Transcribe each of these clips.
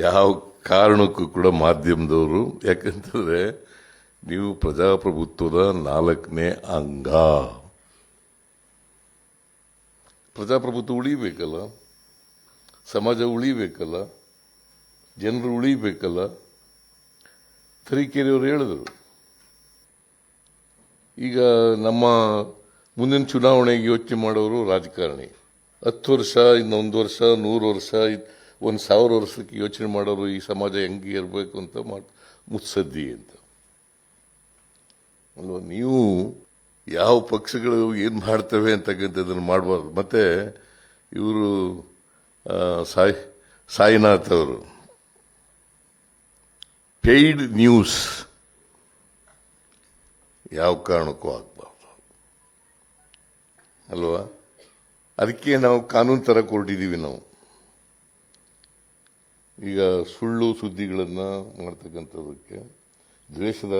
ಯಾವ ಕಾರಣಕ್ಕೂ ಕೂಡ ಮಾಧ್ಯಮದವರು, ಯಾಕಂತಂದ್ರೆ ನೀವು ಪ್ರಜಾಪ್ರಭುತ್ವದ 4ನೇ ಅಂಗ. ಪ್ರಜಾಪ್ರಭುತ್ವ ಉಳಿಬೇಕಲ್ಲ, ಸಮಾಜ ಉಳಿಬೇಕಲ್ಲ, ಜನರು ಉಳಿಬೇಕಲ್ಲ. ತರೀಕೆರೆಯವರು ಹೇಳಿದರು, ಈಗ ನಮ್ಮ ಮುಂದಿನ ಚುನಾವಣೆಗೆ ಯೋಚನೆ ಮಾಡೋರು ರಾಜಕಾರಣಿ, 10 ವರ್ಷ, ಇನ್ನೊಂದು ವರ್ಷ, 100 ವರ್ಷ, 1,000 ವರ್ಷಕ್ಕೆ ಯೋಚನೆ ಮಾಡೋರು ಈ ಸಮಾಜ ಹೆಂಗೆ ಇರಬೇಕು ಅಂತ ಮುತ್ಸದ್ದಿ ಅಂತ ಅಲ್ವಾ. ನೀವು ಯಾವ ಪಕ್ಷಗಳು ಏನು ಮಾಡ್ತವೆ ಅಂತಕ್ಕಂಥದ್ದನ್ನು ಮಾಡಬಾರ್ದು. ಮತ್ತೆ ಇವರು ಸಾಯಿನಾಥ್ ಅವರು ಪೇಯ್ಡ್ ನ್ಯೂಸ್ ಯಾವ ಕಾರಣಕ್ಕೂ ಆಗಬಾರ್ದು ಅಲ್ವಾ. ಅದಕ್ಕೆ ನಾವು ಕಾನೂನು ತರ ಕೊಟ್ಟಿದ್ದೀವಿ. ನಾವು ಈಗ ಸುಳ್ಳು ಸುದ್ದಿಗಳನ್ನು ಮಾಡ್ತಕ್ಕಂಥದಕ್ಕೆ, ದ್ವೇಷದ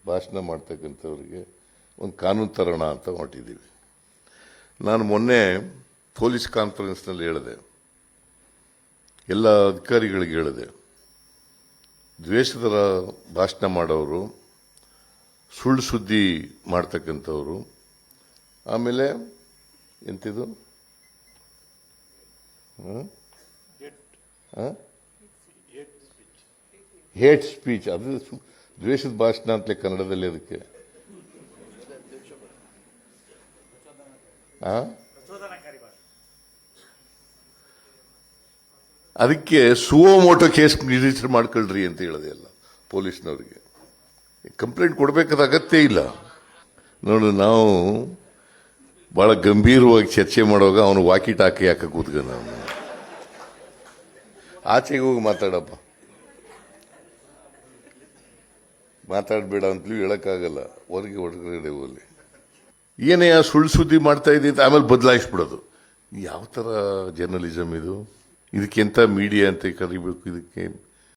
ಭಾಷಣ ಮಾಡ್ತಕ್ಕಂಥವ್ರಿಗೆ ಒಂದು ಕಾನೂನು ತರೋಣ ಅಂತ ಹೊರಟಿದ್ದೀವಿ. ನಾನು ಮೊನ್ನೆ ಪೊಲೀಸ್ ಕಾನ್ಫರೆನ್ಸ್ನಲ್ಲಿ ಹೇಳಿದೆ, ಎಲ್ಲ ಅಧಿಕಾರಿಗಳಿಗೆ ಹೇಳಿದೆ, ದ್ವೇಷದ ಭಾಷಣ ಮಾಡೋರು, ಸುಳ್ಳು ಸುದ್ದಿ ಮಾಡ್ತಕ್ಕಂಥವ್ರು, ಆಮೇಲೆ ಎಂತಿದು ಹೇಟ್ ಸ್ಪೀಚ್, ಅದು ದ್ವೇಷದ ಭಾಷಣ ಅಂತಲೇ ಕನ್ನಡದಲ್ಲಿ. ಅದಕ್ಕೆ ಅದಕ್ಕೆ ಸುವೋಮೋಟೋ ಕೇಸ್ ರಿಜಿಸ್ಟರ್ ಮಾಡ್ಕೊಳ್ರಿ ಅಂತ ಹೇಳಿದೆ ಎಲ್ಲ ಪೊಲೀಸ್ನವರಿಗೆ. ಕಂಪ್ಲೇಂಟ್ ಕೊಡಬೇಕಾದ ಅಗತ್ಯ ಇಲ್ಲ. ನೋಡಿ, ನಾವು ಬಹಳ ಗಂಭೀರವಾಗಿ ಚರ್ಚೆ ಮಾಡುವಾಗ ಅವನು ವಾಕಿ ಟಾಕಿ ಹಾಕ ಕೂತ್ಕೊಂಡ. ಅವನು ಆಚೆಗೆ ಹೋಗಿ ಮಾತಾಡಪ್ಪ, ಮಾತಾಡಬೇಡ ಅಂತಲೂ ಹೇಳಕ್ಕಾಗಲ್ಲ. ಹೊರಗಡೆ ಹೋಗ್ಲಿ, ಏನೇ ಸುಳ್ಳು ಸುದ್ದಿ ಮಾಡ್ತಾ ಇದೆ ಅಂತ ಆಮೇಲೆ ಬದಲಾಯಿಸ್ಬಿಡೋದು. ಯಾವ ತರ ಜರ್ನಲಿಸಮ್ ಇದು? ಇದಕ್ಕೆಂತ ಮೀಡಿಯಾ ಅಂತ ಕರಿಬೇಕು? ಇದಕ್ಕೆ